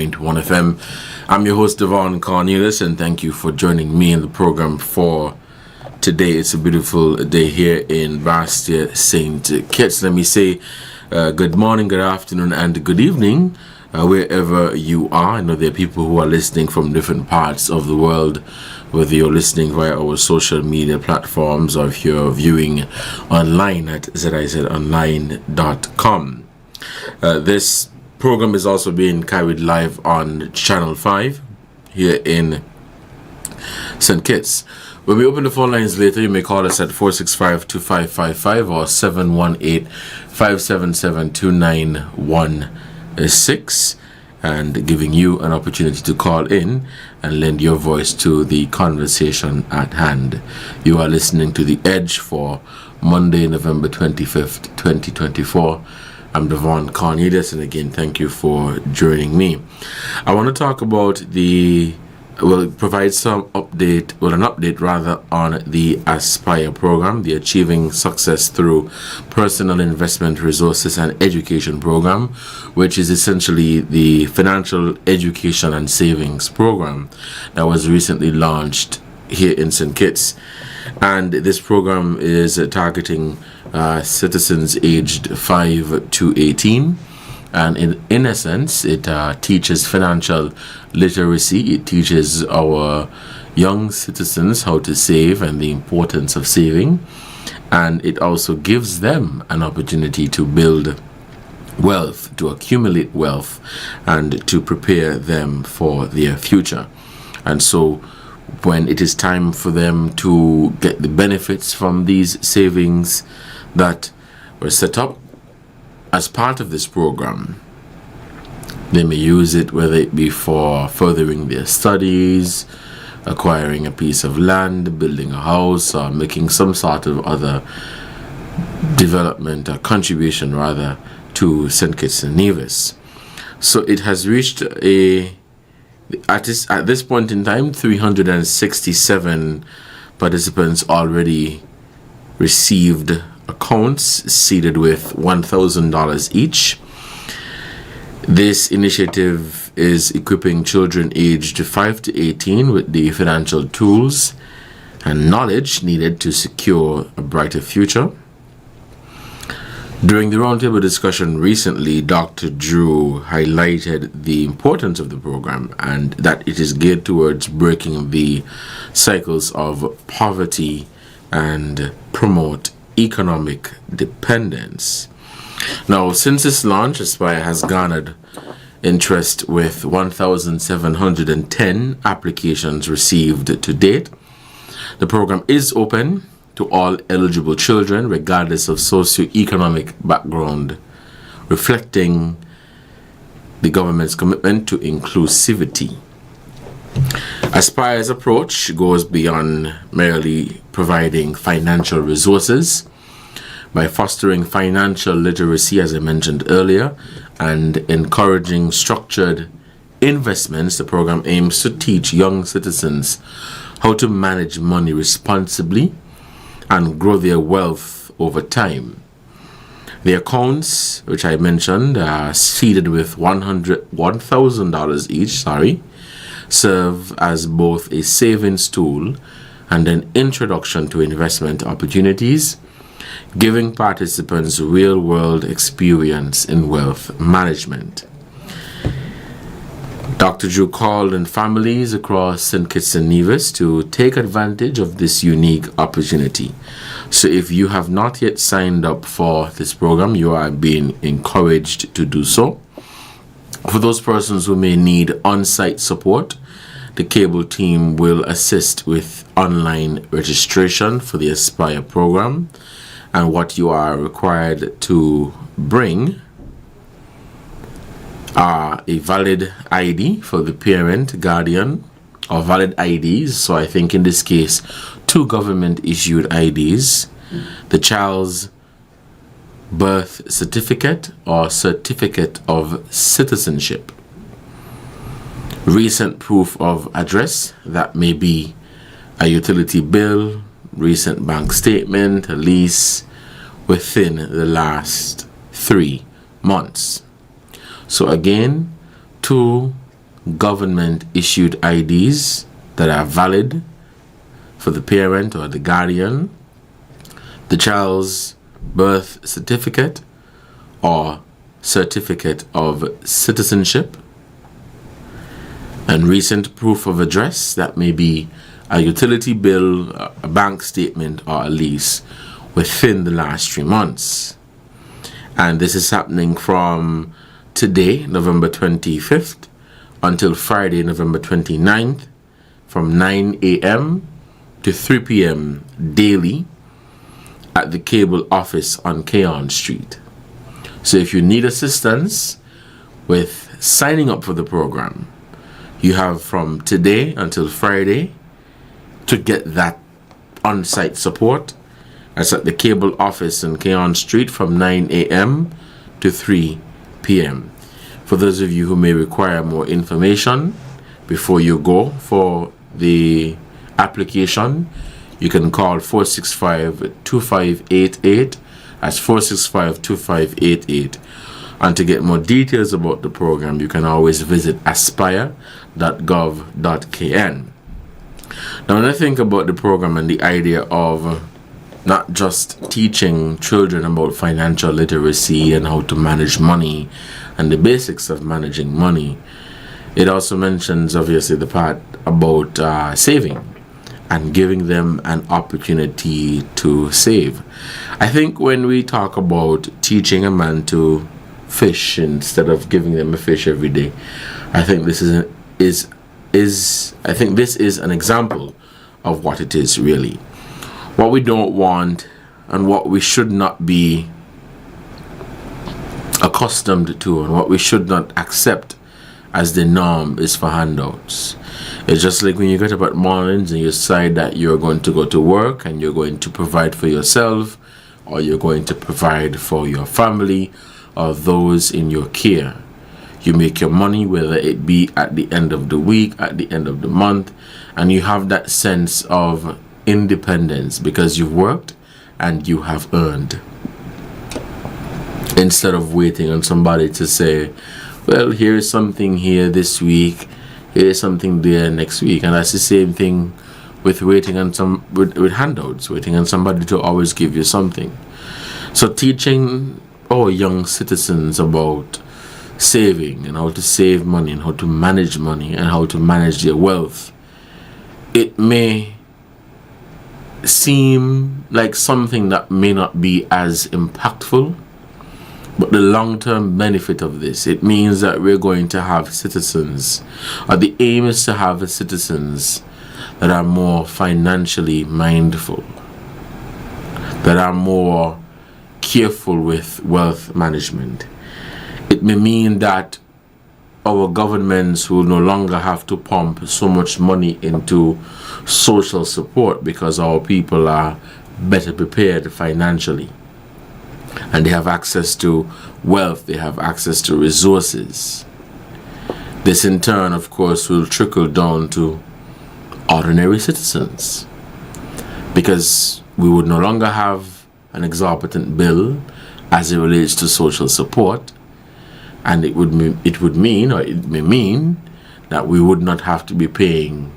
FM. I'm your host, Devonne Cornelius, and thank you for joining me in the program for today. It's a beautiful day here in Bastia, St. Kitts. Let me say good morning, good afternoon, and good evening, wherever you are. I know there are people who are listening from different parts of the world, whether you're listening via our social media platforms or if you're viewing online at zizonline.com. This program is also being carried live on Channel 5 here in St. Kitts. When we open the phone lines later, you may call us at 465-2555 or 718-577-2916, and giving you an opportunity to call in and lend your voice to the conversation at hand. You are listening to The Edge for Monday, November 25th, 2024. I'm Devonne Cornelius, and again, thank you for joining me. I want to talk about provide an update on the Aspire program, the Achieving Success Through Personal Investment Resources and Education program, which is essentially the financial education and savings program that was recently launched here in St. Kitts. And this program is targeting citizens aged 5 to 18. And in essence, it teaches financial literacy. It teaches our young citizens how to save and the importance of saving. And it also gives them an opportunity to build wealth, to accumulate wealth, and to prepare them for their future. And so when it is time for them to get the benefits from these savings that were set up as part of this program, they may use it, whether it be for furthering their studies, acquiring a piece of land, building a house, or making some sort of other development or contribution rather to St. Kitts and Nevis. So it has reached at this point in time, 367 participants already received accounts seeded with $1,000 each. This initiative is equipping children aged 5 to 18 with the financial tools and knowledge needed to secure a brighter future. During the roundtable discussion recently, Dr. Drew highlighted the importance of the program and that it is geared towards breaking the cycles of poverty and promote economic dependence. Now, since its launch, Aspire has garnered interest with 1,710 applications received to date. The program is open to all eligible children, regardless of socioeconomic background, reflecting the government's commitment to inclusivity. Aspire's approach goes beyond merely providing financial resources. By fostering financial literacy, as I mentioned earlier, and encouraging structured investments, the program aims to teach young citizens how to manage money responsibly and grow their wealth over time. The accounts, which I mentioned, are seeded with $1,000 each, serve as both a savings tool and an introduction to investment opportunities, giving participants real-world experience in wealth management. Dr. Drew called on families across St. Kitts and Nevis to take advantage of this unique opportunity. So if you have not yet signed up for this program, you are being encouraged to do so. For those persons who may need on-site support, the cable team will assist with online registration for the Aspire program, and what you are required to bring are a valid ID for the parent, guardian, or valid IDs. So I think in this case, 2 government-issued IDs, the child's birth certificate or certificate of citizenship, recent proof of address, that may be a utility bill, recent bank statement, a lease within the last 3 months. So again, 2 government issued IDs that are valid for the parent or the guardian, the child's birth certificate or certificate of citizenship, and recent proof of address, that may be a utility bill, a bank statement, or a lease within the last 3 months. And this is happening from today, November 25th, until Friday, November 29th, from 9 a.m. to 3 p.m. daily at the cable office on Keon Street. So if you need assistance with signing up for the program, you have from today until Friday to get that on-site support. That's at the cable office in Keon Street from 9 a.m. to 3 p.m. For those of you who may require more information before you go for the application, you can call 465-2588. That's 465-2588. And to get more details about the program, you can always visit aspire.gov.kn. Now, when I think about the program and the idea of not just teaching children about financial literacy and how to manage money and the basics of managing money, it also mentions, obviously, the part about saving and giving them an opportunity to save. I think when we talk about teaching a man to fish instead of giving them a fish every day, I think this is an example of what it is really. What we don't want and what we should not be accustomed to and what we should not accept as the norm is for handouts. It's just like when you get up at mornings and you decide that you're going to go to work and you're going to provide for yourself, or you're going to provide for your family or those in your care. You make your money, whether it be at the end of the week, at the end of the month, and you have that sense of independence because you've worked and you have earned. Instead of waiting on somebody to say, well, here's something here this week, here's something there next week. And that's the same thing with waiting on with handouts, waiting on somebody to always give you something. So teaching our young citizens about saving and how to save money and how to manage money and how to manage their wealth, it may seem like something that may not be as impactful, but the long-term benefit of this, it means that we're going to have citizens, or the aim is to have citizens that are more financially mindful, that are more careful with wealth management. It may mean that our governments will no longer have to pump so much money into social support because our people are better prepared financially. And they have access to wealth, they have access to resources. This in turn, of course, will trickle down to ordinary citizens, because we would no longer have an exorbitant bill as it relates to social support, and it may mean that we would not have to be paying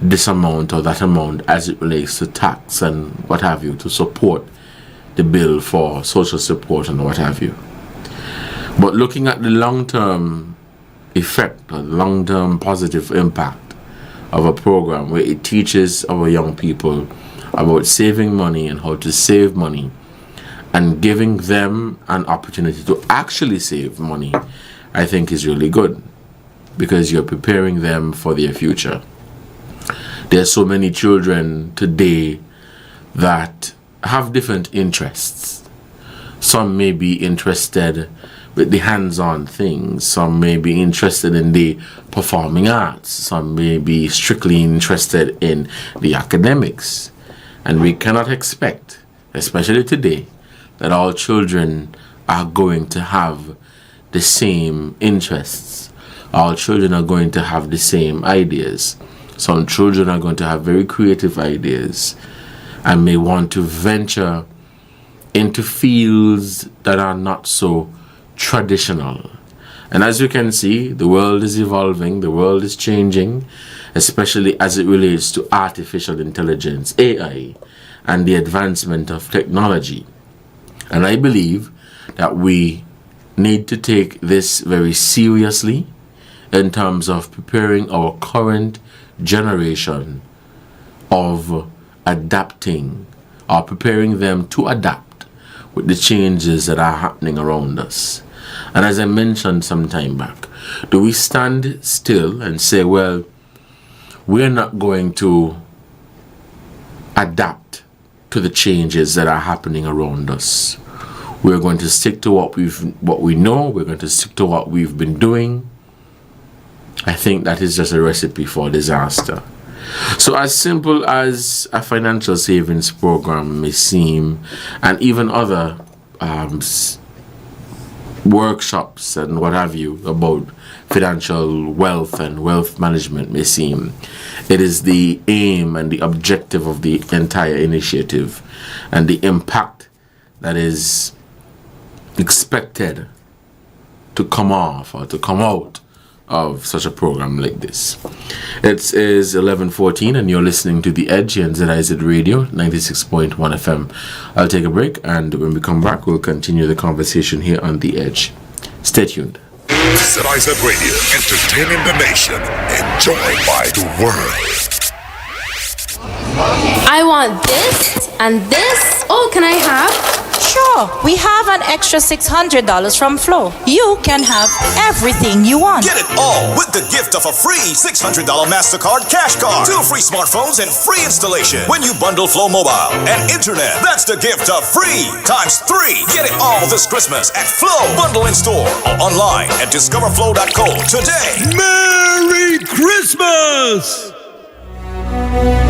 this amount or that amount as it relates to tax and what have you to support the bill for social support and what have you. But looking at the long-term effect or the long-term positive impact of a program where it teaches our young people about saving money and how to save money and giving them an opportunity to actually save money, I think is really good, because you're preparing them for their future. There are so many children today that have different interests. Some may be interested with the hands-on things. Some may be interested in the performing arts. Some may be strictly interested in the academics. And we cannot expect, especially today, that all children are going to have the same interests. All children are going to have the same ideas. Some children are going to have very creative ideas and may want to venture into fields that are not so traditional. And as you can see, the world is evolving, the world is changing, especially as it relates to artificial intelligence, AI, and the advancement of technology. And I believe that we need to take this very seriously in terms of preparing our current generation of adapting, or preparing them to adapt with the changes that are happening around us. And as I mentioned some time back, do we stand still and say, well, we're not going to adapt to the changes that are happening around us? We're going to stick to what we know. We're going to stick to what we've been doing. I think that is just a recipe for disaster. So as simple as a financial savings program may seem, and even other workshops and what have you about financial wealth and wealth management may seem, it is the aim and the objective of the entire initiative and the impact that is expected to come off or to come out of such a program like this. It is 11:14 and you're listening to The Edge here on ZIZ Radio 96.1 FM. I'll take a break, and when we come back we'll continue the conversation here on The Edge. Stay tuned. ZIZ Radio, entertaining the nation, enjoyed by the world. I want this and this. Oh, can I have? Sure, we have an extra $600 from Flo. You can have everything you want. Get it all with the gift of a free $600 MasterCard cash card. 2 free smartphones and free installation when you bundle Flo Mobile and Internet. That's the gift of free times 3. Get it all this Christmas at Flo. Bundle in store or online at discoverflo.co today. Merry Christmas!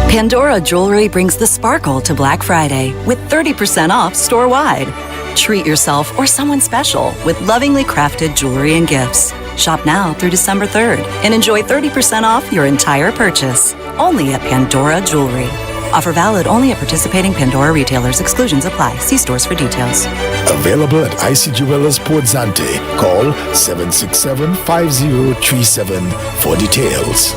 Pandora Jewelry brings the sparkle to Black Friday with 30% off store-wide. Treat yourself or someone special with lovingly crafted jewelry and gifts. Shop now through December 3rd and enjoy 30% off your entire purchase. Only at Pandora Jewelry. Offer valid only at participating Pandora retailers. Exclusions apply. See stores for details. Available at IC Jewelers Port Zante. Call 767-5037 for details.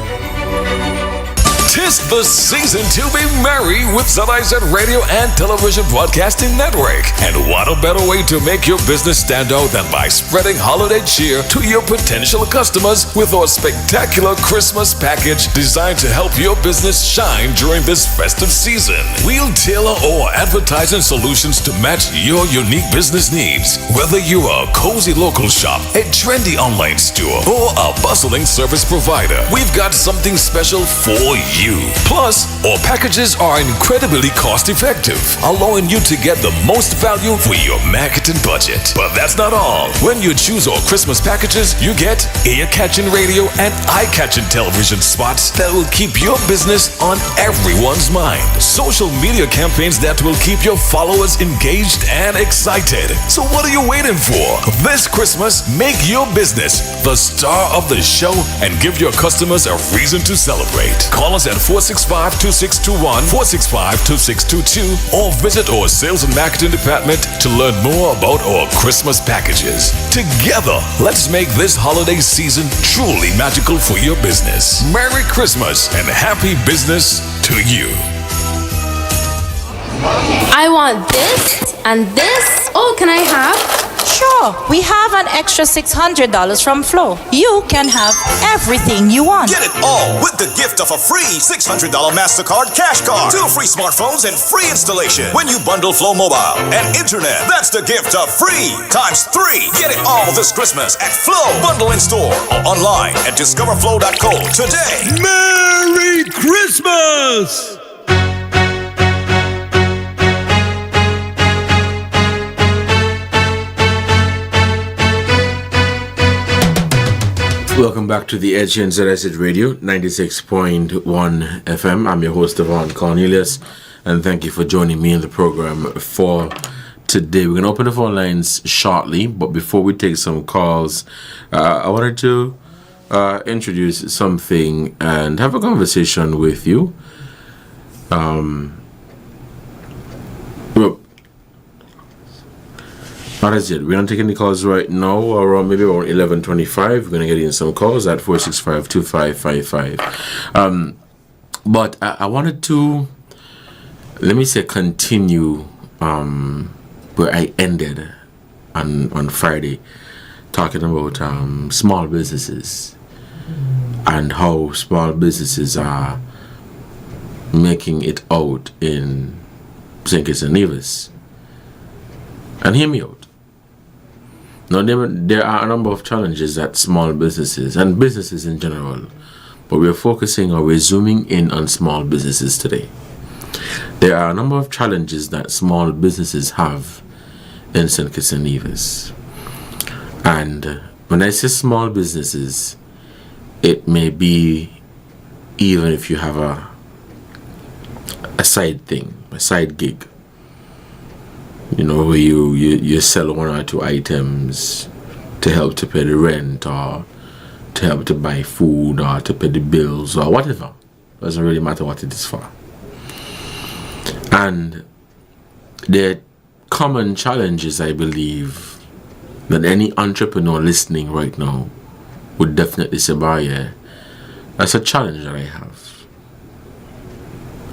'Tis the season to be merry with ZIZ Radio and Television Broadcasting Network. And what a better way to make your business stand out than by spreading holiday cheer to your potential customers with our spectacular Christmas package designed to help your business shine during this festive season. We'll tailor our advertising solutions to match your unique business needs. Whether you are a cozy local shop, a trendy online store, or a bustling service provider, we've got something special for you. Plus, our packages are incredibly cost-effective, allowing you to get the most value for your marketing budget. But that's not all. When you choose our Christmas packages, you get ear-catching radio and eye-catching television spots that will keep your business on everyone's mind. Social media campaigns that will keep your followers engaged and excited. So what are you waiting for? This Christmas, make your business the star of the show and give your customers a reason to celebrate. Call us at 465-2621, 465-2622, or visit our sales and marketing department to learn more about our Christmas packages. Together, let's make this holiday season truly magical for your business. Merry Christmas and happy business to you. I want this and this. Oh, can I have? Sure, we have an extra $600 from Flo. You can have everything you want. Get it all with the gift of a free $600 MasterCard cash card. 2 free smartphones and free installation when you bundle Flo Mobile and Internet. That's the gift of free times 3. Get it all this Christmas at Flo. Bundle in store or online at discoverflo.co today. Merry Christmas! Welcome back to The Edge here on ZIZ Radio 96.1 FM. I'm your host, Devonne Cornelius, and thank you for joining me in the program for today. We're going to open the phone lines shortly, but before we take some calls, I wanted to introduce something and have a conversation with you. Not as yet. We're not taking the calls right now, or maybe around 11:25. We're going to get in some calls at 465-2555. But I wanted to, let me say, continue where I ended on Friday, talking about small businesses and how small businesses are making it out in St. Kitts and Nevis. And hear me out. Now, there are a number of challenges that small businesses and businesses in general, but we're focusing or we're zooming in on small businesses today. There are a number of challenges that small businesses have in St. Kitts and Nevis. And when I say small businesses, it may be even if you have a side thing, a side gig. You know, where you sell one or two items to help to pay the rent, or to help to buy food, or to pay the bills, or whatever. Doesn't really matter what it is for. And the common challenges, I believe, that any entrepreneur listening right now would definitely say, yeah, that's a challenge that I have.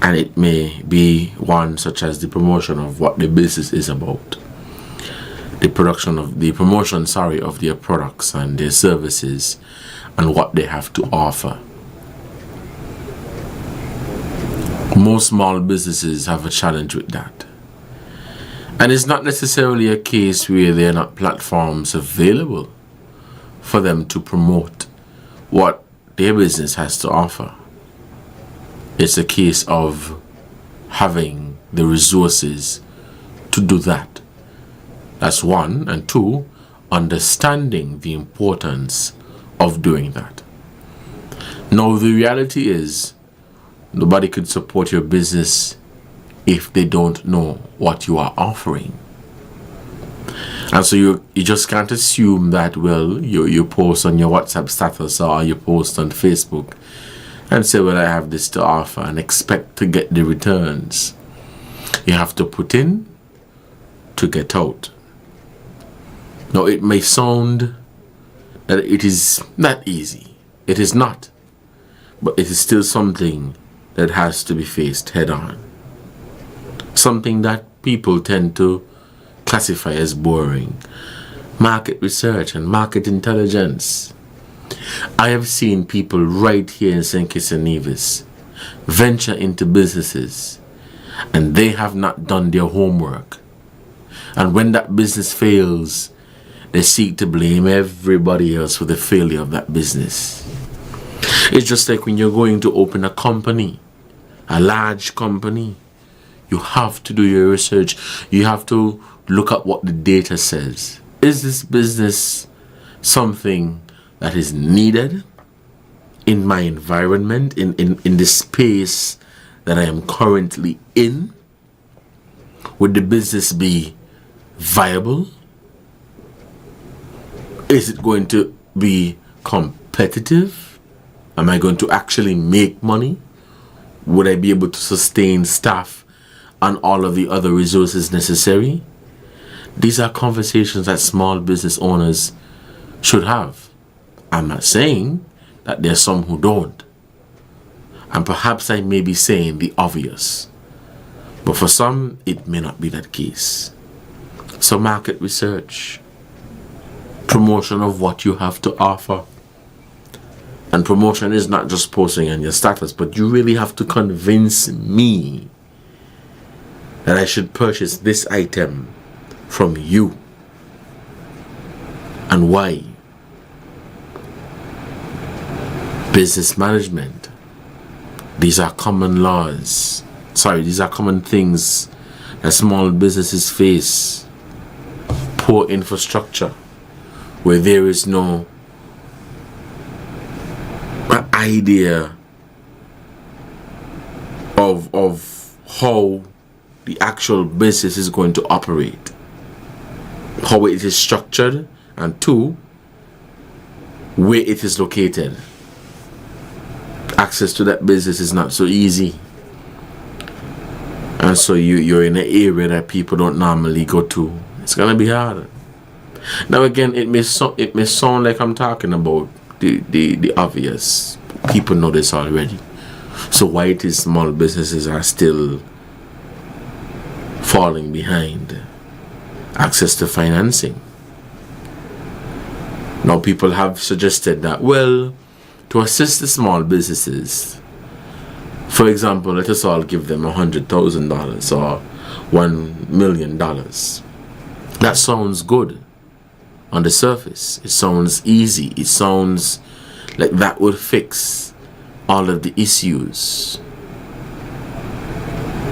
And it may be one such as the promotion of what the business is about. The promotion of their products and their services and what they have to offer. Most small businesses have a challenge with that. And it's not necessarily a case where there are not platforms available for them to promote what their business has to offer. It's a case of having the resources to do that. That's one. And two, understanding the importance of doing that. Now, the reality is, nobody could support your business if they don't know what you are offering. And so you just can't assume that, well, you post on your WhatsApp status or you post on Facebook and say, well, I have this to offer, and expect to get the returns. You have to put in to get out. Now, it may sound that it is not easy. It is not. But it is still something that has to be faced head on. Something that people tend to classify as boring. Market research and market intelligence. I have seen people right here in St. Kitts and Nevis venture into businesses and they have not done their homework. And when that business fails, they seek to blame everybody else for the failure of that business. It's just like when you're going to open a company, a large company, you have to do your research. You have to look at what the data says. Is this business something that is needed in my environment, in the space that I am currently in? Would the business be viable? Is it going to be competitive? Am I going to actually make money? Would I be able to sustain staff and all of the other resources necessary? These are conversations that small business owners should have. I'm not saying that there are some who don't. And perhaps I may be saying the obvious. But for some, it may not be that case. So market research, promotion of what you have to offer. And promotion is not just posting on your status, but you really have to convince me that I should purchase this item from you. And why? Business management. These are common laws. These are common things that small businesses face. Poor infrastructure, where there is no idea of how the actual business is going to operate, how it is structured, and two, where it is located. Access to that business is not so easy, and so you're in an area that people don't normally go to. It's gonna be hard. Now again, it may sound like I'm talking about the obvious. People know this already. So why it is small businesses are still falling behind access to financing? Now people have suggested that, well, to assist the small businesses, for example, let us all give them $100,000 or $1 million. That sounds good on the surface. It sounds easy. It sounds like that would fix all of the issues.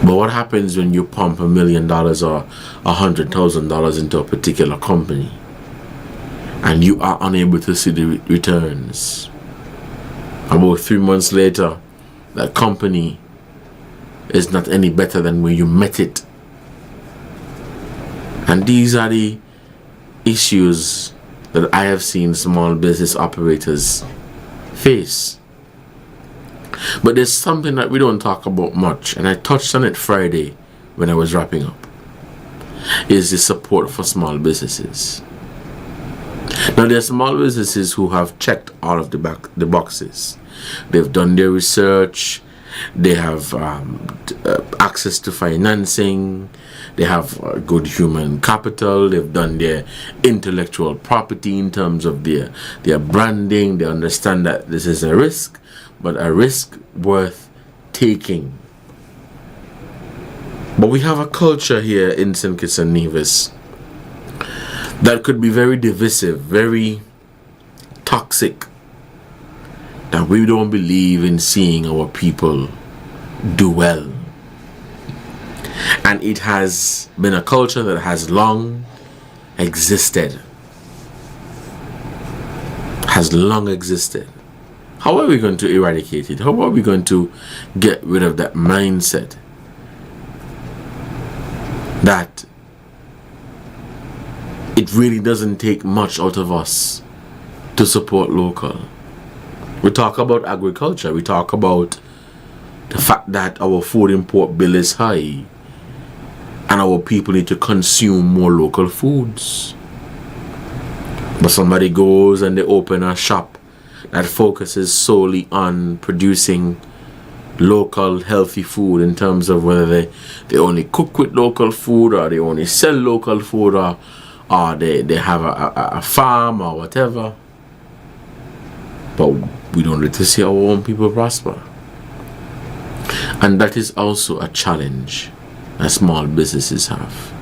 But what happens when you pump $1 million or $100,000 into a particular company and you are unable to see the returns? About 3 months later, that company is not any better than when you met it. And these are the issues that I have seen small business operators face. But there's something that we don't talk about much, and I touched on it Friday when I was wrapping up, is the support for small businesses. Now, there are small businesses who have checked all of the boxes. They've done their research, they have access to financing, they have good human capital, they've done their intellectual property in terms of their branding. They understand that this is a risk, but a risk worth taking. But we have a culture here in St. Kitts and Nevis that could be very divisive, very toxic, that we don't believe in seeing our people do well. And it has been a culture that has long existed. How are we going to eradicate it? How are we going to get rid of that mindset that it really doesn't take much out of us to support local? We talk about agriculture. We talk about the fact that our food import bill is high and our people need to consume more local foods. But somebody goes and they open a shop that focuses solely on producing local healthy food, in terms of whether they only cook with local food, or they only sell local food, or they have a farm or whatever. But we don't let to see our own people prosper. And that is also a challenge that small businesses have.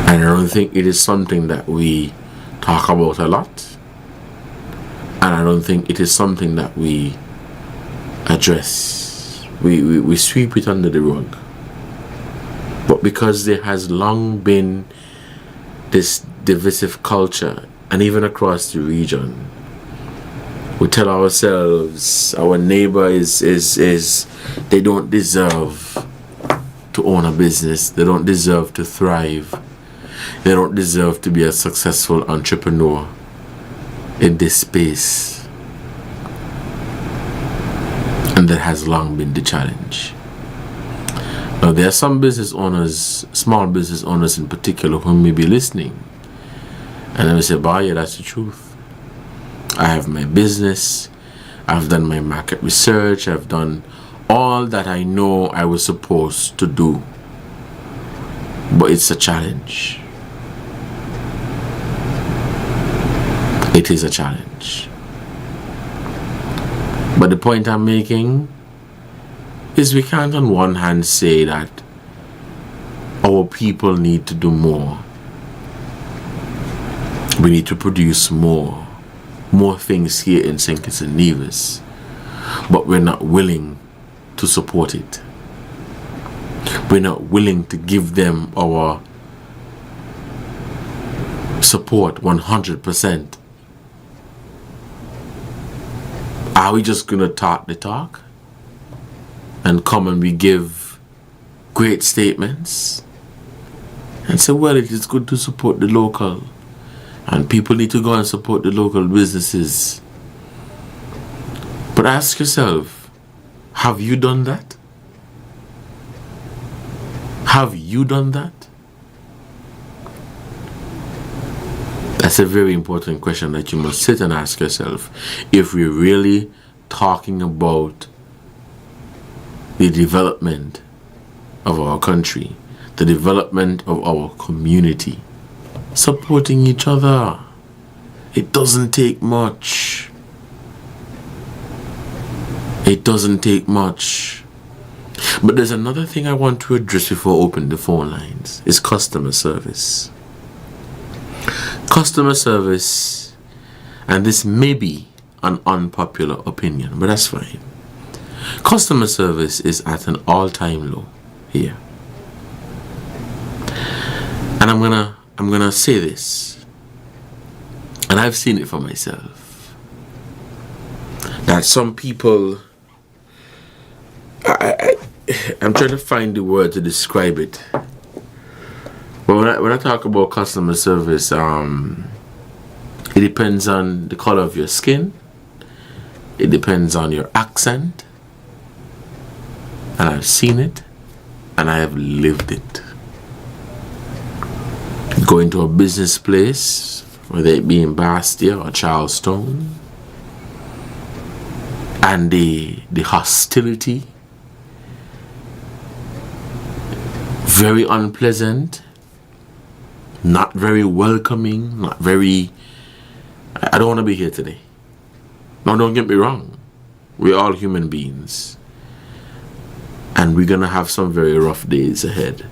And I don't think it is something that we talk about a lot. And I don't think it is something that we address. We sweep it under the rug. But because there has long been this divisive culture, and even across the region, we tell ourselves our neighbor is they don't deserve to own a business, they don't deserve to thrive, they don't deserve to be a successful entrepreneur in this space. And that has long been the challenge. Now, there are some business owners, small business owners in particular, who may be listening, and I will say, "Bah, yeah, that's the truth. I have my business, I've done my market research, I've done all that I know I was supposed to do. But it's a challenge. It is a challenge." But the point I'm making is we can't on one hand say that our people need to do more. We need to produce more things here in St. Kitts and Nevis, but we're not willing to support it. We're not willing to give them our support 100%. Are we just gonna talk the talk and come and we give great statements and say, well, it is good to support the local, and people need to go and support the local businesses? But ask yourself, have you done that? Have you done that? That's a very important question that you must sit and ask yourself. If we're really talking about the development of our country, the development of our community, supporting each other, it doesn't take much. It doesn't take much. But there's another thing I want to address before opening the phone lines. Is customer service. Customer service, and this may be an unpopular opinion, but that's fine. Customer service is at an all-time low here. And I'm gonna say this, and I've seen it for myself, that some people, I'm trying to find the word to describe it. But when I talk about customer service, it depends on the color of your skin. It depends on your accent. And I've seen it, and I have lived it. Go into a business place, whether it be in Bastia or Charlestown, and the hostility, very unpleasant, not very welcoming, not very, I don't want to be here today. Now don't get me wrong, we're all human beings, and we're gonna have some very rough days ahead.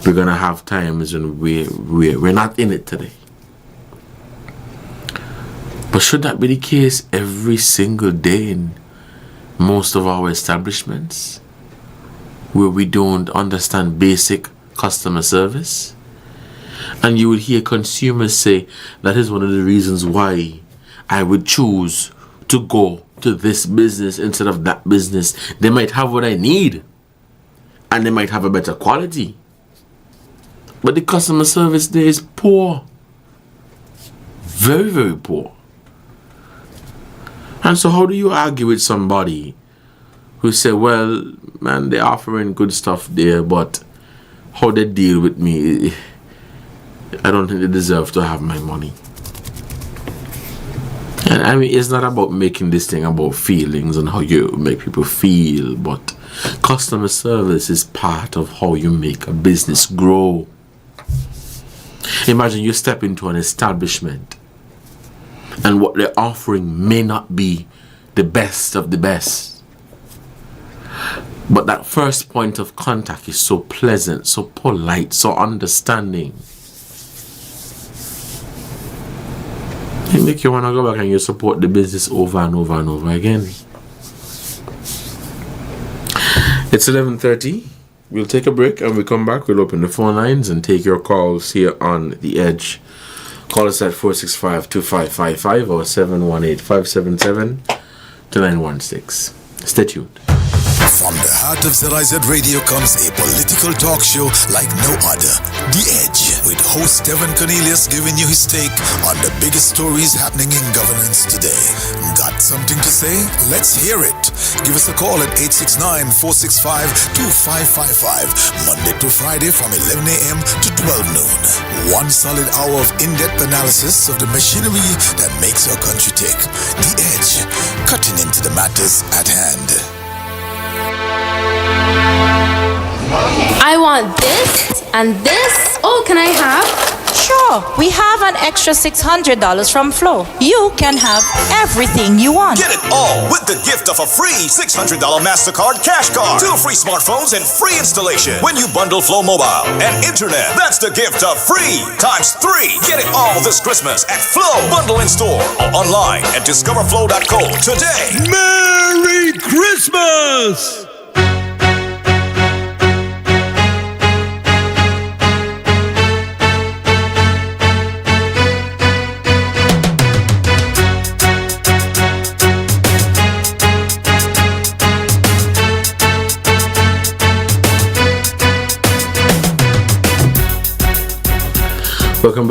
We're gonna have times when we're not in it today. But should that be the case every single day in most of our establishments, where we don't understand basic customer service? And you would hear consumers say, that is one of the reasons why I would choose to go to this business instead of that business. They might have what I need, and they might have a better quality, but the customer service there is poor. Very, very poor. And so how do you argue with somebody who say, well, man, they're offering good stuff there, but how they deal with me, I don't think they deserve to have my money. And I mean, it's not about making this thing about feelings and how you make people feel, but customer service is part of how you make a business grow. Imagine you step into an establishment and what they're offering may not be the best of the best, but that first point of contact is so pleasant, so polite, so understanding. It make you want to go back and you support the business over and over and over again. It's 11:30. We'll take a break, and we come back. We'll open the phone lines and take your calls here on The Edge. Call us at 465-2555 or 718-577-2916. Stay tuned. From the heart of ZIZ Radio comes a political talk show like no other. The Edge, with host Devonne Cornelius giving you his take on the biggest stories happening in governance today. Got something to say? Let's hear it. Give us a call at 869-465-2555, Monday to Friday from 11 a.m. to 12 noon. One solid hour of in-depth analysis of the machinery that makes our country tick. The Edge, cutting into the matters at hand. I want this and this. Oh, can I have? Sure, we have an extra $600 from Flo. You can have everything you want. Get it all with the gift of a free $600 MasterCard cash card. 2 free smartphones and free installation when you bundle Flow Mobile and Internet. That's the gift of free times 3. Get it all this Christmas at Flow. Bundle in store or online at discoverflow.co today. Merry Christmas! Welcome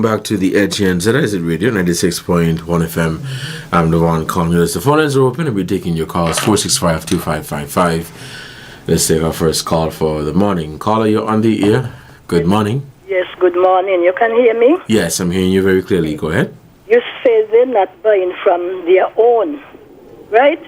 back to The Edge here on ZIZ Radio 96.1 FM. I'm Devonne Cornelius. The phone lines are open and we're taking your calls 465-2555. Let's take our first call for the morning. Caller, you're on the air. Good morning. Yes, good morning. You can hear me? Yes, I'm hearing you very clearly. Go ahead. You say they're not buying from their own, right?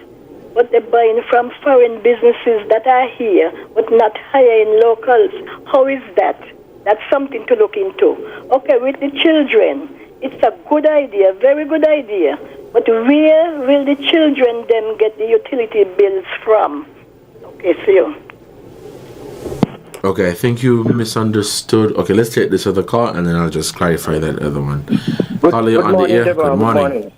But they're buying from foreign businesses that are here, but not hiring locals. How is that? That's something to look into. Okay, with the children, it's a good idea, very good idea. But where will the children then get the utility bills from? Okay, see you. Okay, I think you misunderstood. Okay, let's take this other call and then I'll just clarify that other one. Caller, you're on the air. Good morning.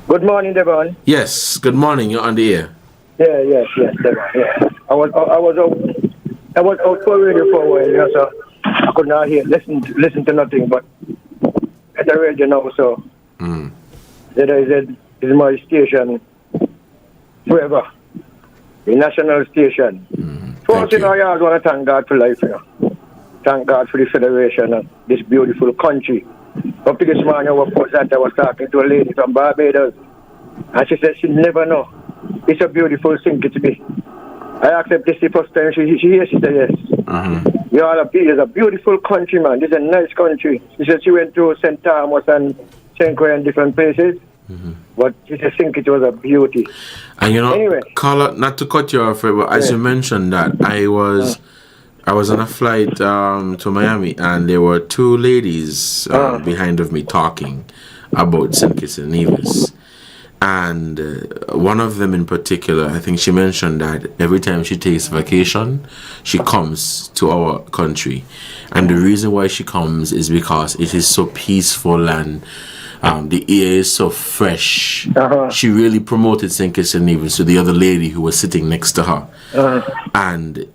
Good morning, Devon. Yes, good morning. You're on the air. Yes, Devon. Yeah. I was out for radio for a while, you know, so I could not hear, listen to nothing, but at the radio now, so ZIZ is my station forever, the national station. First, I always want to thank God for life, you know. Thank God for the Federation and this beautiful country. Up to this morning, I was talking to a lady from Barbados, and she said she never know. It's a beautiful thing to be. I asked her this the first time she said yes. It's a beautiful country, man. This is a nice country. She said she went to St. Thomas and St. Croix and different places, but she just think it was a beauty. And you know, anyway, Carla, not to cut you off, but as you mentioned that, I was on a flight to Miami, and there were two ladies behind of me talking about St. Kitts and Nevis. And one of them in particular, I think she mentioned that every time she takes vacation, she comes to our country. And the reason why she comes is because it is so peaceful and the air is so fresh. She really promoted St. Kitts and Nevis to the other lady who was sitting next to her. And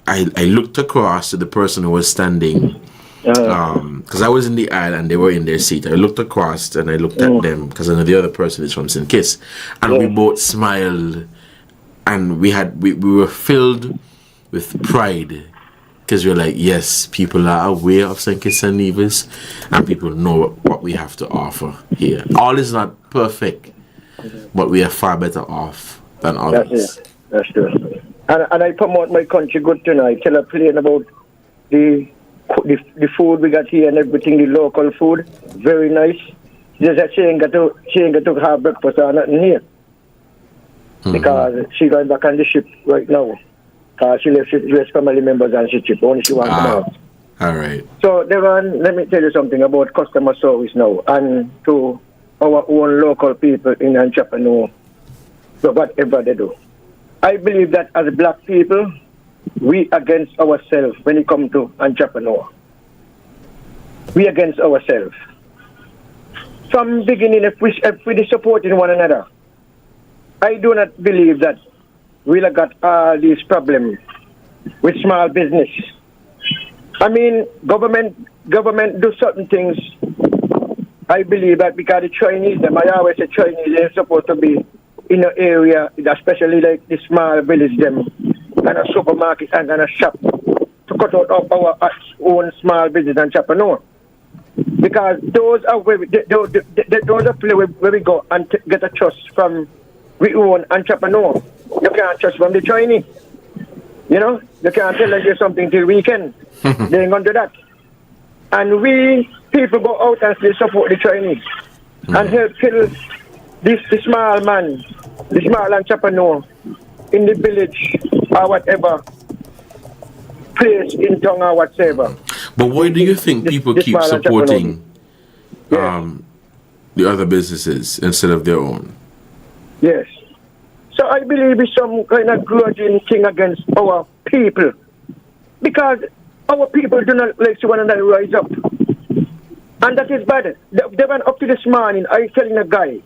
I looked across to the person who was standing, because I was in the aisle and they were in their seat. I looked across and I looked at them, because I know the other person is from St. Kitts, and we both smiled, and we were filled with pride, because we're like, yes, people are aware of St. Kitts and Nevis, and people know what we have to offer here. All is not perfect, but we are far better off than others. That's true. And I promote my country good tonight. Tell her plain about the food we got here and everything, the local food, very nice. Just that she ain't got to have breakfast or nothing here, because she going back on the ship right now. Because she left US family members on the ship, only she wants to come out. All right. So Devon, let me tell you something about customer service now, and to our own local people in entrepreneur, so whatever they do. I believe that as black people, we against ourselves when it comes to entrepreneur. We against ourselves. From beginning, if we supporting one another, I do not believe that we'll have got all these problems with small business. I mean, government do certain things. I believe that because the Chinese, I always say Chinese, they're supposed to be in an area, especially like the small village, them, and a supermarket and a shop, to cut out our own small business entrepreneur. Because those are where those are places where we go and get a trust from we own entrepreneur. You can't trust from the Chinese. You know, you can't tell them there's something till weekend. They ain't gonna do that. And we people go out and still support the Chinese and help kill the small man, the small entrepreneur in the village or whatever place in town or whatsoever. But why do you think people keep supporting the other businesses instead of their own? Yes. So I believe it's some kind of grudging thing against our people, because our people do not like to one another rise up, and that is bad. They went up to this morning. I was telling a guy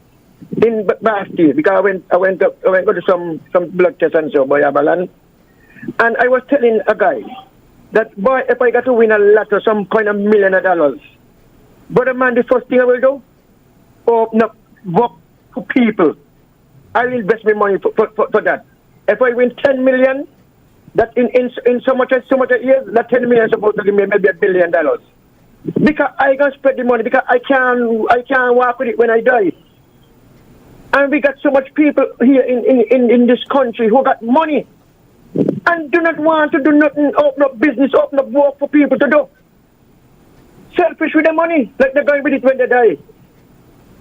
in Bastille, because I went to do some blood tests and so by Abalan, and I was telling a guy that, boy, if I got to win a lot of some kind of $1 million, brother man, the first thing I will do, open up work for people. I will invest my money for that. If I win 10 million, that in so much a year, that 10 million is supposed to give me maybe $1 billion. Because I can spread the money, because I can't work with it when I die. And we got so much people here in this country who got money and do not want to do nothing, open up business, open up work for people to do. selfish with the money, like they're going with it when they die.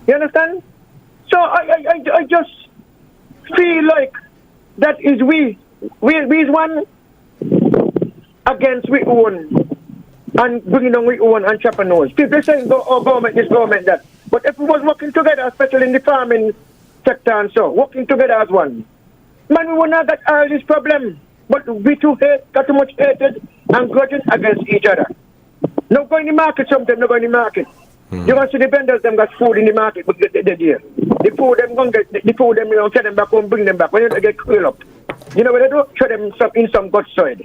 You understand? So I just feel like that is we is one against we own and bringing on we own entrepreneurs. People saying government this, government that. But if we was working together, especially in the farming sector and so, working together as one, man, we will not get all this problem. But we got too much hatred and grudging against each other. Now go in the market sometimes, not go in the market. You're going to see the vendors, them got food in the market, but they're there. The food, them going to get the food, them, send them back home, bring them back. When they get curled up, you know what they do? Throw them in some good soil.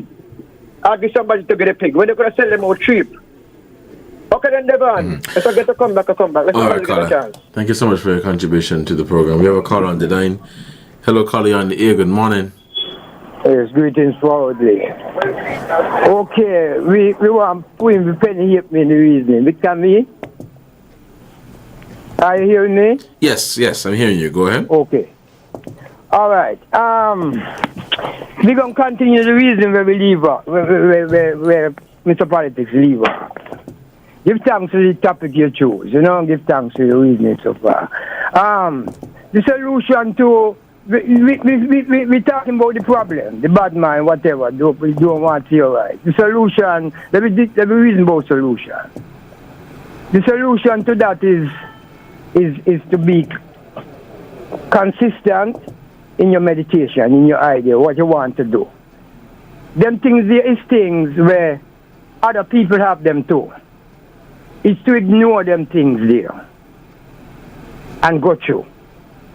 I'll give somebody to get a pig. When they're going to sell them out cheap. Okay, then, Devonne. If I get to come back, I'll come back. Let's all right, caller. Thank you so much for your contribution to the program. We have a caller on the line. Hello, caller, on the air. Good morning. Yes, greetings proudly. Okay, we want to put in the penny hip me in the reasoning. Because me? Are you hearing me? Yes, I'm hearing you. Go ahead. Okay. All right. We're going to continue the reason where we leave off, where Mr. Politics leave off. Give thanks to the topic you choose. Give thanks to your reasoning so far. The solution to... We're talking about the problem, the bad mind, whatever. We don't want to hear right. The solution, let me reason about solution. The solution to that is to be consistent in your meditation, in your idea, what you want to do. Them things there is things where other people have them too. It's to ignore them things there and go through.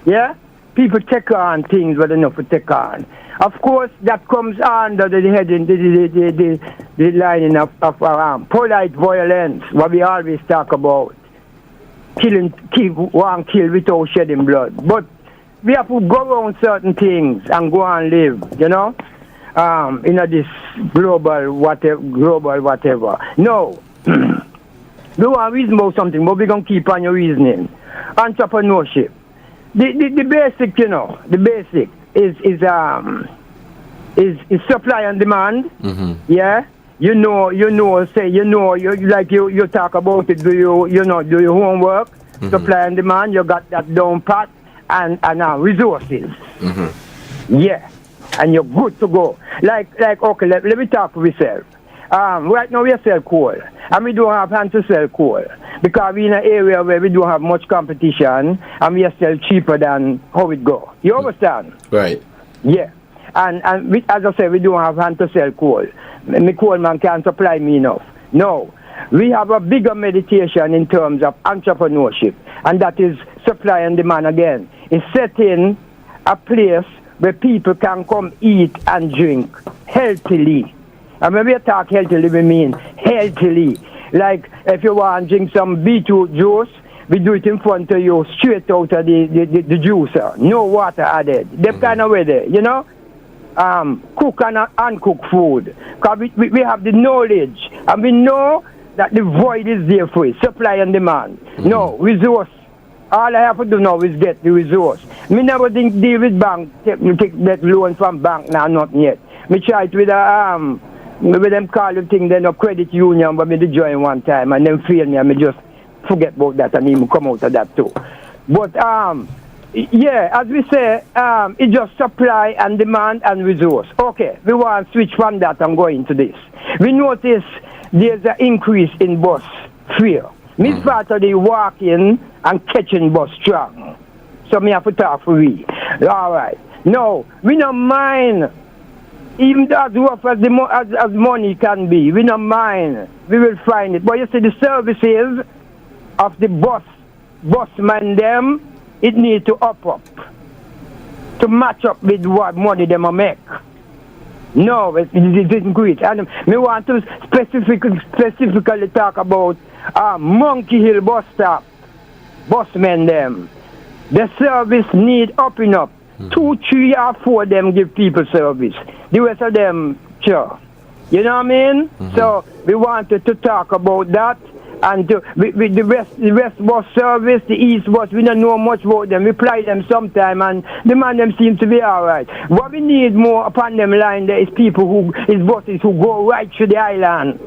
Yeah? People take on things but enough to take on. Of course, that comes under the heading, the lining of polite violence, what we always talk about. Kill without shedding blood. But we have to go around certain things and go and live, in this global whatever. No. We want to reason about something, but we're going to keep on your reasoning. Entrepreneurship. The basic, the basic is supply and demand. Mm-hmm. Yeah, you talk about it. Do your homework? Mm-hmm. Supply and demand. You got that down pat and resources. Mm-hmm. Yeah, and you're good to go. Like okay, let me talk with myself. Right now we sell coal, and we don't have hands to sell coal because we're in an area where we don't have much competition, and we sell cheaper than how it go. You understand? Right. Yeah. And as I said, we don't have hands to sell coal. My coal man can't supply me enough. No. We have a bigger meditation in terms of entrepreneurship, and that is supply and demand again. It's setting a place where people can come eat and drink healthily. And when we talk healthily, we mean healthily. Like if you want to drink some beetroot juice, we do it in front of you, straight out of the juicer. No water added. Them kind of way there, cook and uncooked food. Because we have the knowledge, and we know that the void is there for it, supply and demand. Mm-hmm. No, resource. All I have to do now is get the resource. Me never think deal with bank, take that loan from bank now, not yet. Me try it with maybe them call the thing then a credit union, but me to join one time and then fail me and me just forget about that and even come out of that too. But yeah, as we say, it's just supply and demand and resource. Okay, we want to switch from that and go into this. We notice there's an increase in bus fare. Me part of the walking and catching bus strong. So me have to talk for we. Alright. No, we don't mind. Even as rough as money can be, we don't mind. We will find it. But you see, the services of the busmen them, it needs to up to match up with what money them make. No, it isn't great. And we want to specifically talk about Monkey Hill bus stop, busmen them. The service need upping up. 2, 3, or 4 of them give people service. The rest of them, sure. You know what I mean? Mm-hmm. So we wanted to talk about that. And with the West bus service, the East bus, we don't know much about them. We fly them sometime, and the man them seem to be all right. What we need more upon them line there is people buses who go right through the island.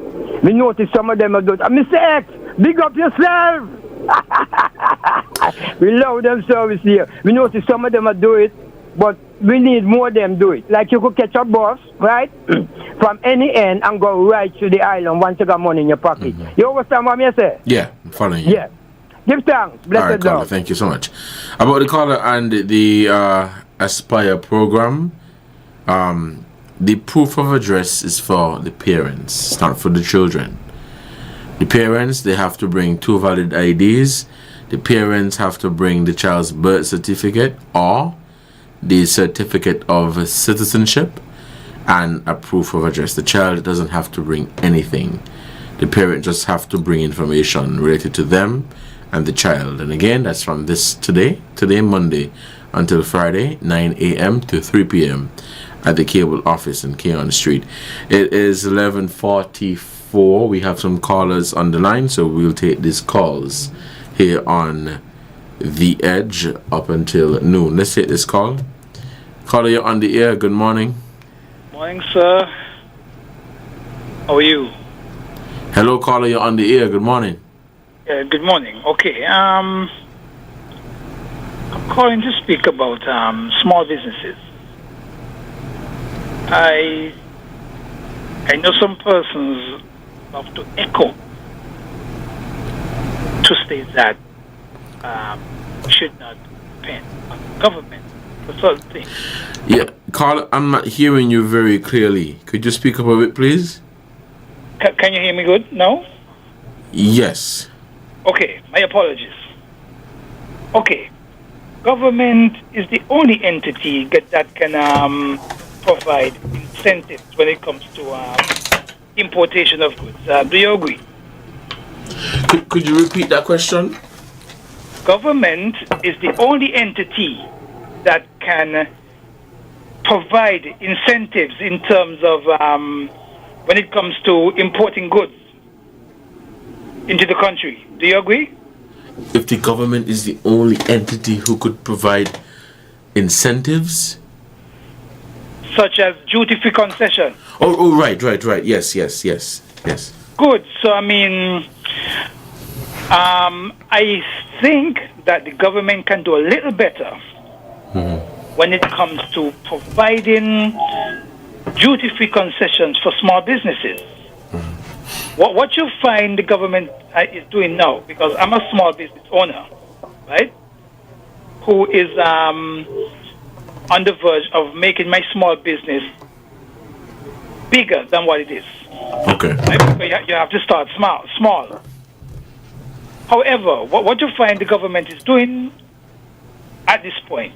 We notice some of them are good. And Mr. X, Big up yourself. We love them service here. We notice some of them do it, but we need more of them do it. Like you could catch a bus, right, from any end and go right to the island once you got money in your pocket. You understand what I say? Yeah, I'm following you. Yeah. Give thanks. All right, Blessed caller, love. thank you so much. About the caller and the Aspire program, the proof of address is for the parents, it's not for the children. The parents, they have to bring 2 valid IDs. The parents have to bring the child's birth certificate or the certificate of citizenship and a proof of address. The child doesn't have to bring anything. The parent just have to bring information related to them and the child. And again, that's from today, Monday, until Friday, 9 a.m. to 3 p.m. at the cable office in Keon Street. It is 11:44. We have some callers on the line, so we'll take these calls here on The Edge up until noon. Let's take this call. Caller, you're on the air. Good morning. Morning, sir. How are you? Hello, caller, you're on the air. Good morning. Good morning. Okay. I'm calling to speak about small businesses. I know some persons love to echo to state that we should not depend on the government for certain things. Yeah, caller, I'm not hearing you very clearly. Could you speak up a bit, please? Can you hear me good now? Yes. Okay, my apologies. Okay, government is the only entity that can provide incentives when it comes to importation of goods. Do you agree? Could you repeat that question? Government is the only entity that can provide incentives in terms of when it comes to importing goods into the country. Do you agree? If the government is the only entity who could provide incentives? Such as duty-free concession. Oh, right. Yes. Good. So, I mean, I think that the government can do a little better when it comes to providing duty-free concessions for small businesses. What you find the government is doing now, because I'm a small business owner, right, who is on the verge of making my small business bigger than what it is. Okay. Right? You have to start small. However, what you find the government is doing at this point,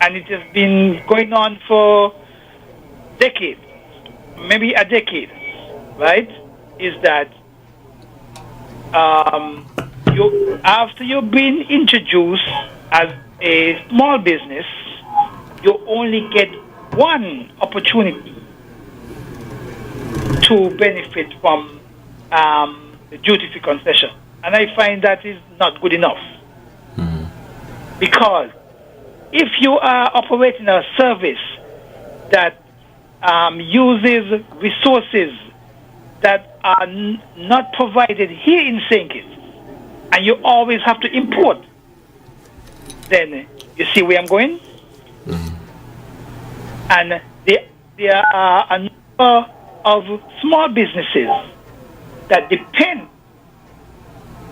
and it has been going on for decades, maybe a decade, right, is that after you've been introduced as a small business, you only get one opportunity to benefit from the duty-free concession. And I find that is not good enough. Because if you are operating a service that uses resources that are not provided here in St. Kitts, and you always have to import, then you see where I'm going? And there are a number of small businesses that depend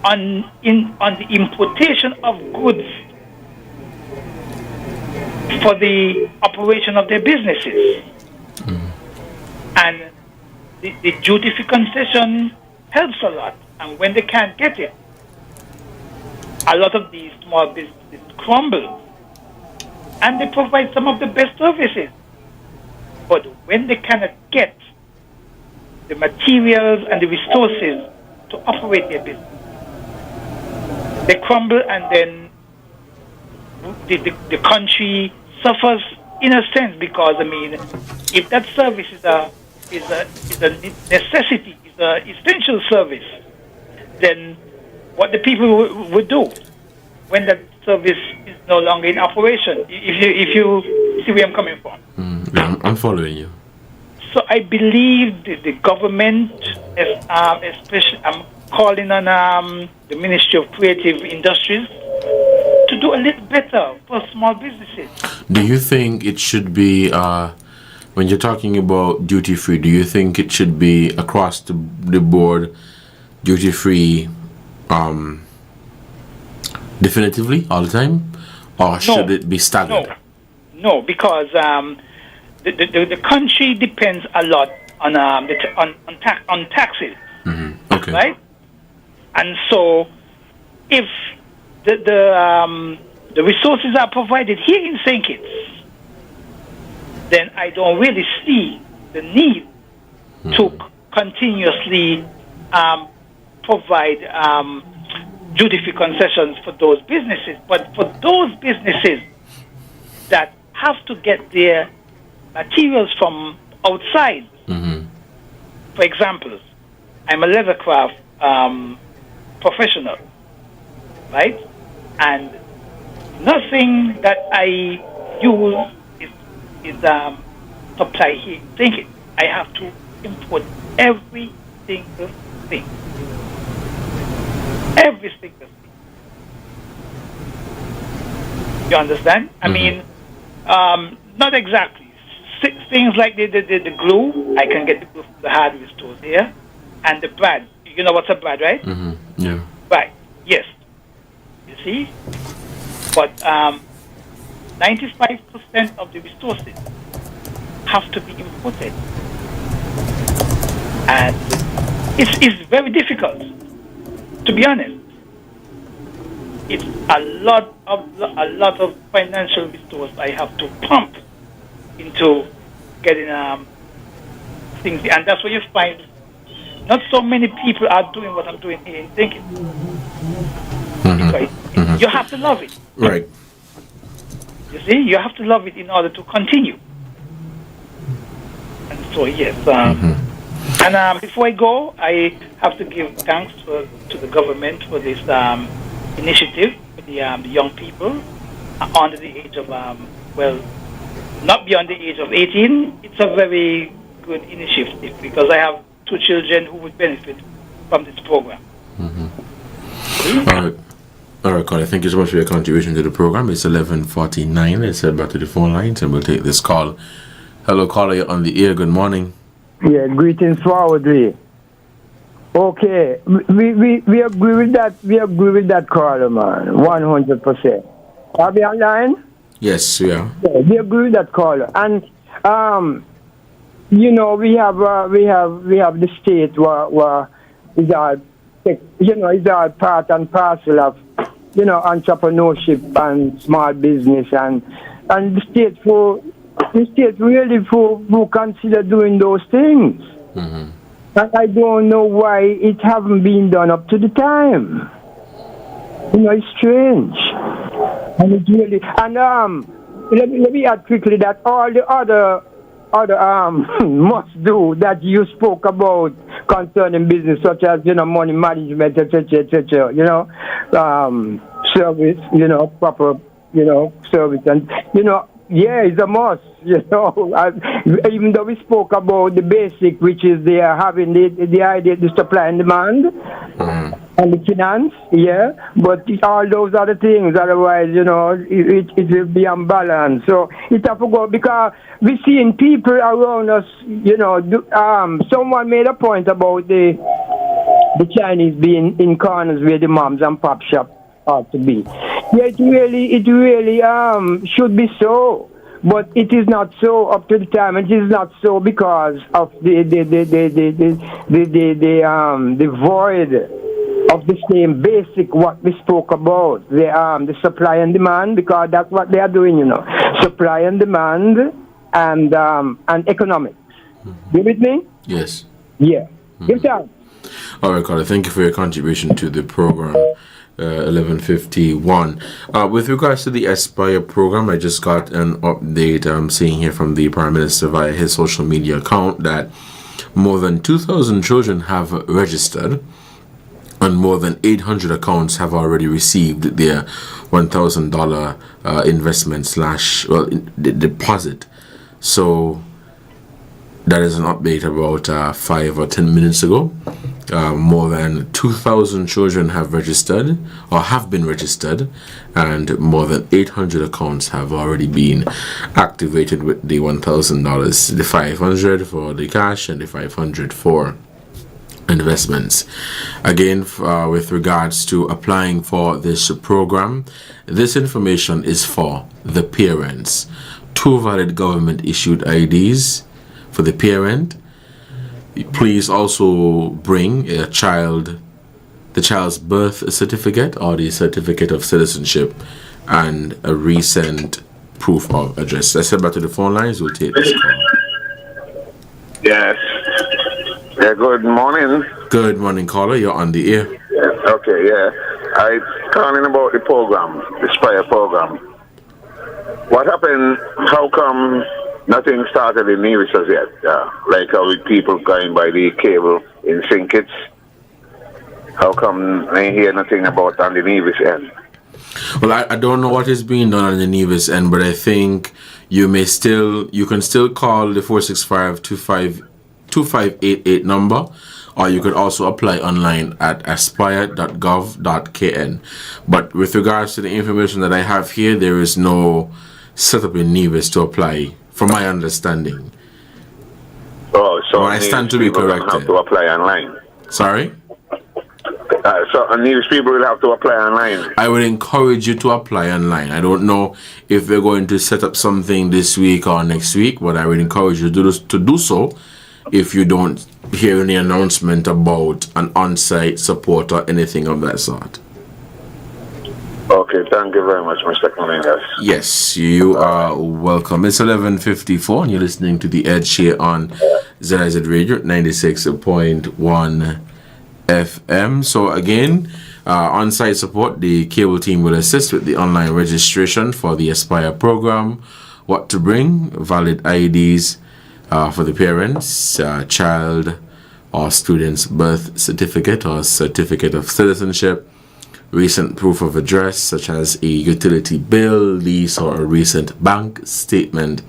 on the importation of goods for the operation of their businesses. And the duty-free concession helps a lot. And when they can't get it, a lot of these small businesses crumble. And they provide some of the best services. But when they cannot get the materials and the resources to operate their business, they crumble, and then the country suffers in a sense, because, I mean, if that service is a necessity, is an essential service, then what the people would do when that service is no longer in operation, if you see where I'm coming from. Yeah, I'm following you. So I believe the government, especially, I'm calling on the Ministry of Creative Industries to do a little better for small businesses. Do you think it should be, when you're talking about duty free, do you think it should be across the board duty free definitively all the time, or should it be staggered? No, because the country depends a lot on taxes, okay, right? And so, if the resources are provided here in St. Kitts, then I don't really see the need to continuously provide duty-free concessions for those businesses. But for those businesses that have to get their materials from outside, for example, I'm a leathercraft professional, right? And nothing that I use is supplied here. Think it. I have to import every single thing. Every single thing. You understand? I mean, not exactly. Things like the glue, I can get the glue from the hardware stores here, and the brad. You know what's a brad, right? Yeah. Right. Yes. You see? But 95% of the resources have to be imported, and it's very difficult. To be honest, it's a lot of financial resource I have to pump into getting things, and that's where you find not so many people are doing what I'm doing here in thinking. You have to love it. Right. You see, you have to love it in order to continue. And so, yes. And before I go, I have to give thanks to the government for this initiative for the young people under the age of, not beyond the age of 18. It's a very good initiative because I have 2 children who would benefit from this program. All right, Colin, thank you so much for your contribution to the program. It's 11:49. Let's head back to the phone lines and we'll take this call. Hello, caller, you're on the air. Good morning. Yeah, greetings forwardly. Okay, we agree with that. We agree with that caller, man, 100%. Are we online? Yes, we are. Yeah, we agree with that caller, and you know, we have the state where is our, you know, is our part and parcel of, you know, entrepreneurship and small business, and the state really who consider doing those things. And I don't know why it haven't been done up to the time. You know, it's strange. And it's really, and let me add quickly that all the other must do that you spoke about concerning business, such as, you know, money management, etc., you know, service, you know, proper, you know, service, and, you know, yeah, it's a must, you know. Even though we spoke about the basic, which is they are having the idea, the supply and demand, and the finance, yeah, but all those other things, otherwise, you know, it will be unbalanced. So it have to go, because we're seeing people around us, you know, someone made a point about the Chinese being in corners where the moms and pop shop ought to be. Yeah, it really should be so, but it is not so up to the time. It is not so because of the void of the same basic what we spoke about, the supply and demand, because that's what they are doing, you know, supply and demand and economics. You with me? Yes. Yeah. Give time. All right, Carter, thank you for your contribution to the program. 11:51. With regards to the Aspire program, I just got an update I'm seeing here from the Prime Minister via his social media account that more than 2,000 children have registered and more than 800 accounts have already received their $1,000 investment / deposit. So That is an update about 5 or 10 minutes ago. More than 2,000 children have registered or have been registered, and more than 800 accounts have already been activated with the $1,000, the 500 for the cash and the 500 for investments. Again, with regards to applying for this program, this information is for the parents. 2 valid government issued IDs for the parent. Please also bring the child's birth certificate or the certificate of citizenship and a recent proof of address. Let's head back to the phone lines. We'll take this call. Yes. Yeah, good morning. Good morning, caller. You're on the air. Yeah, okay, yeah. I calling about the program, the Spire program. What happened? How come nothing started in Nevis as yet? Like how with people going by the cable in St. Kitts. How come I hear nothing about on the Nevis end? Well, I don't know what is being done on the Nevis end, but I think you can still call the 465-2588 number, or you could also apply online at aspire.gov.kn. But with regards to the information that I have here, there is no setup in Nevis to apply, from my understanding. Oh, so I stand to be corrected. Have to apply online. Sorry? So Nevis people will have to apply online. I would encourage you to apply online. I don't know if they're going to set up something this week or next week, but I would encourage you to do so if you don't hear any announcement about an on-site support or anything of that sort. Okay, thank you very much, Mr. Cornelius. Yes, you are welcome. It's 11:54 and you're listening to The Edge here on ZIZ Radio 96.1 FM. So again, on-site support, the cable team will assist with the online registration for the Aspire program. What to bring, valid IDs for the parents, child or student's birth certificate or certificate of citizenship, recent proof of address such as a utility bill, lease, or a recent bank statement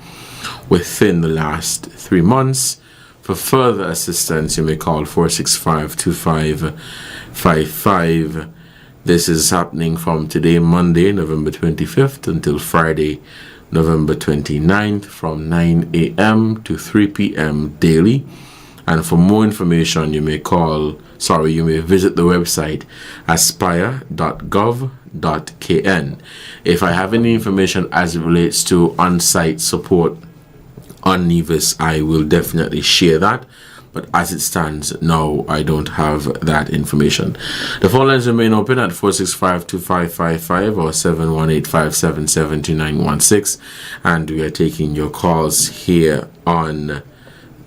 within the last 3 months. For further assistance, you may call 465-2555. This is happening from today, Monday, November 25th, until Friday, November 29th, from 9 a.m. to 3 p.m. daily. And for more information, you may visit the website aspire.gov.kn. If I have any information as it relates to on-site support on Nevis, I will definitely share that. But as it stands now, I don't have that information. The phone lines remain open at 465-2555 or 718-577-2916. And we are taking your calls here on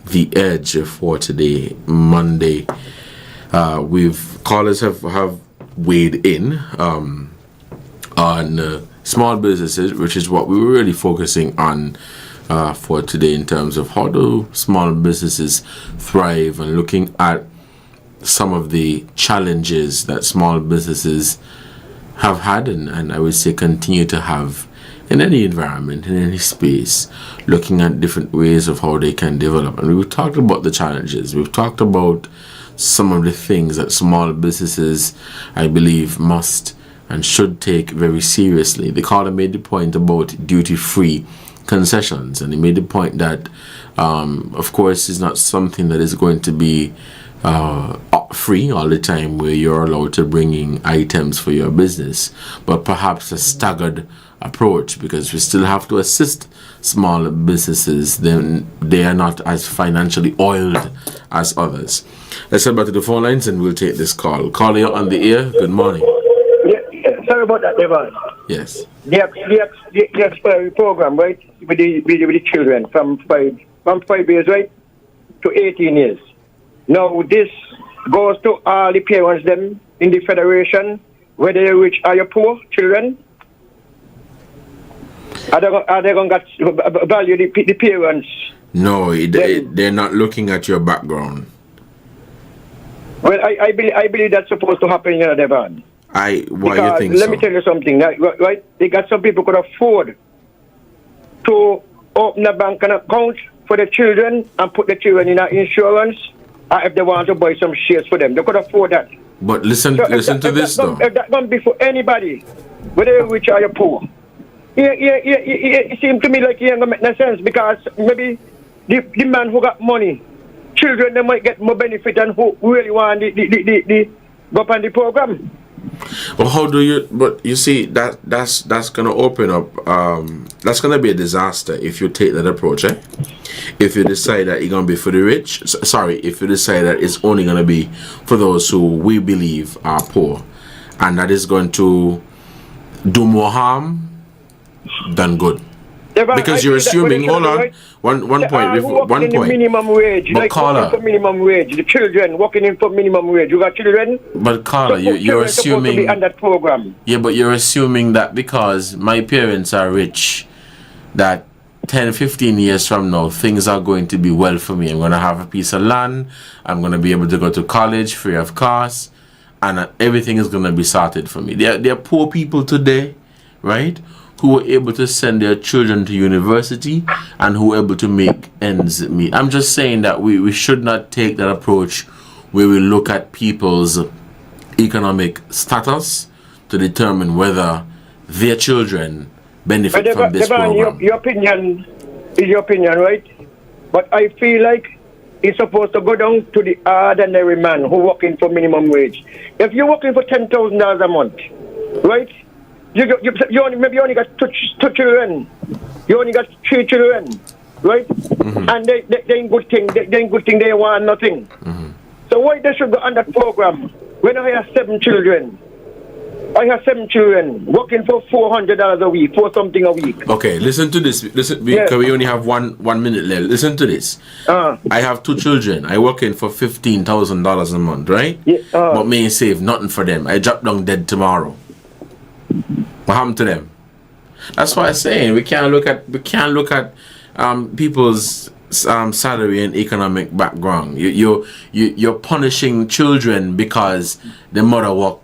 The Edge for today, Monday. Callers have weighed in on small businesses, which is what we were really focusing on for today in terms of how do small businesses thrive, and looking at some of the challenges that small businesses have had and I would say continue to have in any environment, in any space, looking at different ways of how they can develop. And we've talked about the challenges. We've talked about some of the things that small businesses, I believe, must and should take very seriously. The caller made the point about duty-free concessions, and he made the point that, of course, it's not something that is going to be free all the time where you're allowed to bring in items for your business, but perhaps a staggered approach, because we still have to assist small businesses. Then they are not as financially oiled as others. Let's head back to the phone lines and we'll take this call. Caller, you're on the air. Good morning. Sorry about that, Devon. Yes. The Aspire program, right, with the children from 5 years, right, to 18 years. Now this goes to all the parents them in the federation, whether you're rich or you're poor children. Are they going to value the parents? No, they're not looking at your background. Well, I believe that's supposed to happen, Devon. Why you think let me tell you something, right? They got some people could afford to open a bank account for the children and put the children in insurance, or if they want to buy some shares for them. They could afford that. But listen to this, though. If that don't be for anybody, whether you're rich or you're poor. It seems to me like it ain't gonna make no sense, because maybe the man who got money, children, they might get more benefit than who really want the go up on the program. Well, how do you? But you see, that's gonna open up. That's gonna be a disaster if you take that approach. If you decide that it's gonna be for the rich, if you decide that it's only gonna be for those who we believe are poor, and that is going to do more harm than good. Because you're assuming, hold on, one point. Minimum wage, but like caller, working for minimum wage. The children working in for minimum wage. You got children. But caller, So you're assuming. To be on that program. Yeah, but you're assuming that because my parents are rich, that 10, 15 years from now, things are going to be well for me. I'm going to have a piece of land. I'm going to be able to go to college free of cost, and everything is going to be sorted for me. There are poor people today, right, who were able to send their children to university and who were able to make ends meet. I'm just saying that we should not take that approach where we look at people's economic status to determine whether their children benefit from this program. Your opinion is your opinion, right? But I feel like it's supposed to go down to the ordinary man who working for minimum wage. If you're working for $10,000 a month, right? You only got two children. You only got 3 children, right? Mm-hmm. And they ain't good thing. They ain't good thing. They want nothing. Mm-hmm. So why they should go on that program? When I have 7 children, working for $400 a week, for something a week. Okay, listen to this. Listen, because we only have one minute left. Listen to this. I have 2 children. I work in for $15,000 a month, right? Yeah, but me ain't save nothing for them. I drop down dead tomorrow. What happened to them? That's why I'm saying we can't look at people's salary and economic background. You're punishing children because the mother work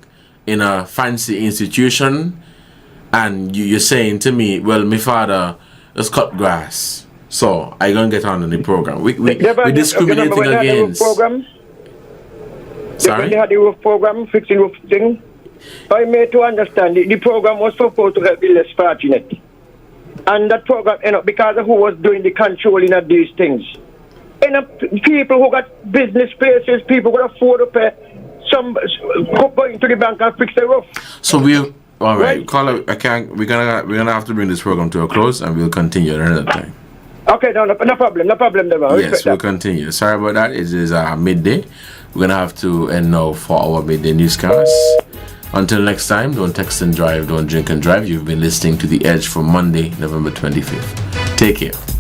in a fancy institution, and you're saying to me, well, my father just cut grass, so I gonna get on in the program. We discriminating against. Sorry? They had the roof program, fixing roof thing. I made to understand the program was supposed to help the less fortunate. And that program ended up because of who was doing the controlling of these things. And people who got business places, people who could afford to pay, some going to the bank and fix the roof. So all right, caller, we're gonna have to bring this program to a close, and we'll continue another time. Okay, no problem, Devon. Yes, we'll continue. Sorry about that. It is midday. We're gonna have to end now for our midday newscast. Until next time, don't text and drive, don't drink and drive. You've been listening to The Edge for Monday, November 25th. Take care.